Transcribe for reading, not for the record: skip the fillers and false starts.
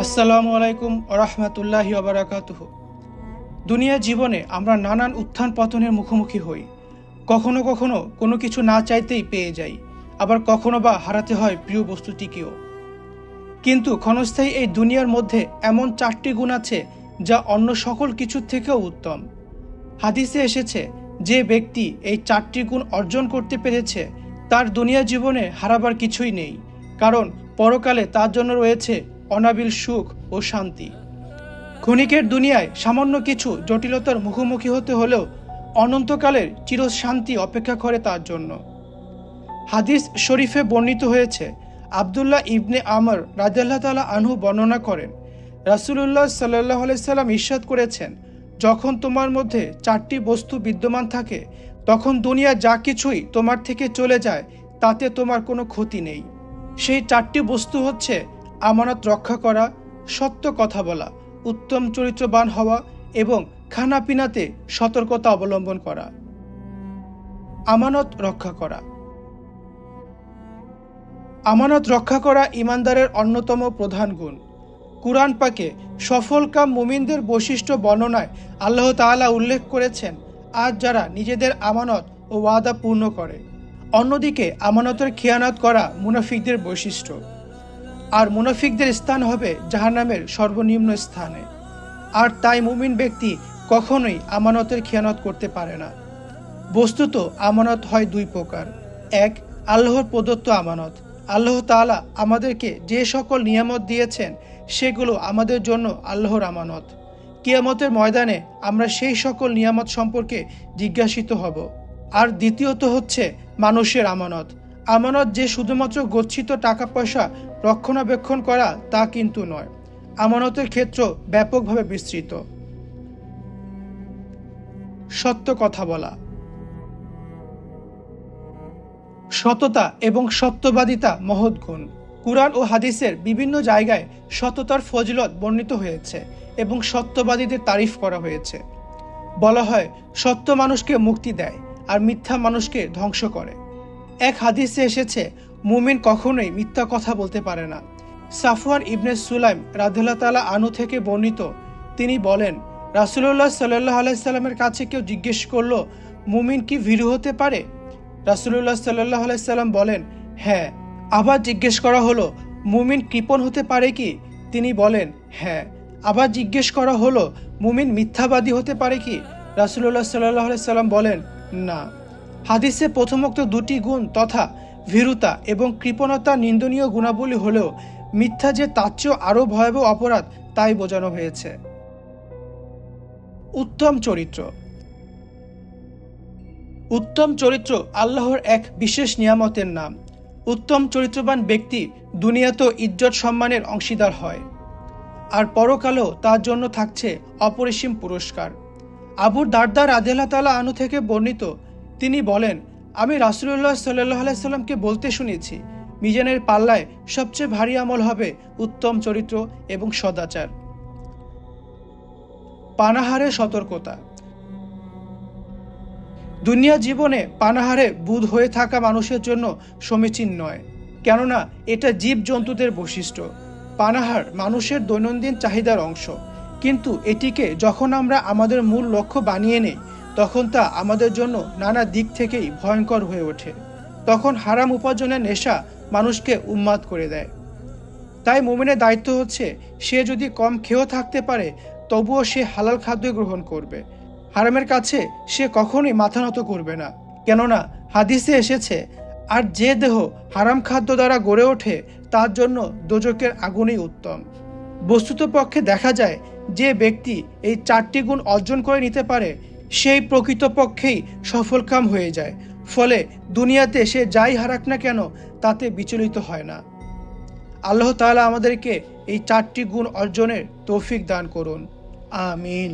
আসসালামু আলাইকুম ওরহমতুল্লাহি ওবারাকাতুহু। দুনিয়া জীবনে আমরা নানান উত্থান পতনের মুখোমুখি হই। কখনো কখনো কোনো কিছু না চাইতেই পেয়ে যাই, আবার কখনো বা হারাতে হয় প্রিয় বস্তুটিকেও। কিন্তু ক্ষণস্থায়ী এই দুনিয়ার মধ্যে এমন 4টি গুণ আছে যা অন্য সকল কিছুর থেকেও উত্তম। হাদিসে এসেছে, যে ব্যক্তি এই 4টি গুণ অর্জন করতে পেরেছে তার দুনিয়া জীবনে হারাবার কিছুই নেই, কারণ পরকালে তার জন্য রয়েছে অনাবিল সুখ ও শান্তি। ক্ষণিকের দুনিয়ায় সামান্য কিছু জটিলতার মুখোমুখি হতে হলেও অনন্তকালের চিরশান্তি অপেক্ষা করে তার জন্য। হাদিস শরীফে বর্ণিত হয়েছে, আবদুল্লাহ ইবনে আমর রাদিয়াল্লাহু তাআলা আনহু বর্ণনা করেন, রাসূলুল্লাহ সাল্লাল্লাহু আলাইহি সাল্লাম ইরশাদ করেছেন, যখন তোমার মধ্যে 4টি বস্তু বিদ্যমান থাকে তখন দুনিয়া যা কিছুই তোমার থেকে চলে যায় তাতে তোমার কোনো ক্ষতি নেই। সেই 4টি বস্তু হচ্ছে আমানত রক্ষা করা, সত্য কথা বলা, উত্তম চরিত্রবান হওয়া এবং খানাপিনাতে সতর্কতা অবলম্বন করা। আমানত রক্ষা করা। আমানত রক্ষা করা ঈমানদারের অন্যতম প্রধান গুণ। কুরআন পাকে সফলকাম মুমিনদের বৈশিষ্ট্য বর্ণনায় আল্লাহ তাআলা উল্লেখ করেছেন, আজ যারা নিজেদের আমানত ও ওয়াদা পূর্ণ করে। অন্যদিকে আমানতের খেয়ানত করা মুনাফিকদের বৈশিষ্ট্য, আর মুনাফিকদের স্থান হবে জাহান্নামের সর্বনিম্ন স্থানে। আর তাই মুমিন ব্যক্তি কখনোই আমানতের খেয়ানত করতে পারে না। বস্তুত আমানত হয় 2 প্রকার। এক, আল্লাহর প্রদত্ত আমানত। আল্লাহ তাআলা আমাদেরকে যে সকল নিয়ামত দিয়েছেন সেগুলো আমাদের জন্য আল্লাহর আমানত। কিয়ামতের ময়দানে আমরা সেই সকল নিয়ামত সম্পর্কে জিজ্ঞাসিত হব। আর দ্বিতীয়ত হচ্ছে মানুষের আমানত। আমানত যে শুধুমাত্র গচ্ছিত টাকা পয়সা রক্ষণাবেক্ষণ করা তা কিন্তু নয়, আমানতের ক্ষেত্র ব্যাপকভাবে বিস্তৃত। সত্য কথা বলা। সততা এবং সত্যবাদিতা মহৎ গুণ। কুরআন ও হাদিসের বিভিন্ন জায়গায় সততার ফজিলত বর্ণিত হয়েছে এবং সত্যবাদীদের তারিফ করা হয়েছে। বলা হয়, সত্য মানুষকে মুক্তি দেয় আর মিথ্যা মানুষকে ধ্বংস করে। এক হাদিসে এসেছে, মুমিন কখনোই মিথ্যা কথা বলতে পারে না। সাফওয়ান ইবনে সুলাইম রাদিয়াল্লাহু তাআলা আনহু থেকে বর্ণিত, তিনি বলেন, রাসূলুল্লাহ সাল্লাল্লাহু আলাইহি সাল্লামের কাছে কেউ জিজ্ঞেস করল, মুমিন কি ভীরু হতে পারে? রাসূলুল্লাহ সাল্লাল্লাহু আলাইহি সাল্লাম বলেন, হ্যাঁ। আবার জিজ্ঞেস করা হলো, মুমিন কৃপণ হতে পারে কি? তিনি বলেন, হ্যাঁ। আবার জিজ্ঞেস করা হলো, মুমিন মিথ্যাবাদী হতে পারে কি? রাসূলুল্লাহ সাল্লাল্লাহু আলাইহি সাল্লাম বলেন, না। হাদিসে প্রথমোক্ত 2টি গুণ তথা ভীরুতা এবং কৃপণতা নিন্দনীয় গুণাবলী হলেও মিথ্যা যে তার চেয়েও আরও ভয়াবহ অপরাধ তাই বোঝানো হয়েছে। উত্তম চরিত্র। উত্তম চরিত্র আল্লাহর এক বিশেষ নিয়ামতের নাম। উত্তম চরিত্রবান ব্যক্তি দুনিয়াতেও ইজ্জত সম্মানের অংশীদার হয়, আর পরকালেও তার জন্য থাকছে অপরিসীম পুরস্কার। আবু দারদা রাদিয়াল্লাহু তাআলা আনহু থেকে বর্ণিত, তিনি বলেন, আমি রাসূলুল্লাহ সাল্লাল্লাহু আলাইহি সাল্লামকে বলতে শুনেছি, মিজানের পাল্লায় সবচেয়ে ভারী আমল হবে উত্তম চরিত্র এবং সদাচার। পানাহারে সতর্কতা। দুনিয়া জীবনে পানাহারে বুঁদ হয়ে থাকা মানুষের জন্য সমীচীন নয়, কেননা এটা জীবজন্তুদের বৈশিষ্ট্য। পানাহার মানুষের দৈনন্দিন চাহিদার অংশ, কিন্তু এটিকে যখন আমরা আমাদের মূল লক্ষ্য বানিয়ে নেই তখন তা আমাদের জন্য নানা দিক থেকেই ভয়ঙ্কর হয়ে ওঠে। তখন হারাম উপার্জনের নেশা মানুষকে উন্মাদ করে দেয়। তাই মুমিনের দায়িত্ব হচ্ছে, সে যদি কম খেয়েও থাকতে পারে তবুও সে হালাল খাদ্য গ্রহণ করবে। হারামের কাছে সে কখনোই মাথা নত করবে না, কেননা হাদিসে এসেছে, আর যে দেহ হারাম খাদ্য দ্বারা গড়ে ওঠে তার জন্য দোজকের আগুনই উত্তম। বস্তুতপক্ষে দেখা যায়, যে ব্যক্তি এই 4টি গুণ অর্জন করে নিতে পারে সেই প্রকৃতপক্ষেই সফলকাম হয়ে যায়। ফলে দুনিয়াতে সে যাই হারাক না কেন তাতে বিচলিত হয় না। আল্লাহ তাআলা আমাদেরকে এই 4টি গুণ অর্জনের তৌফিক দান করুন। আমিন।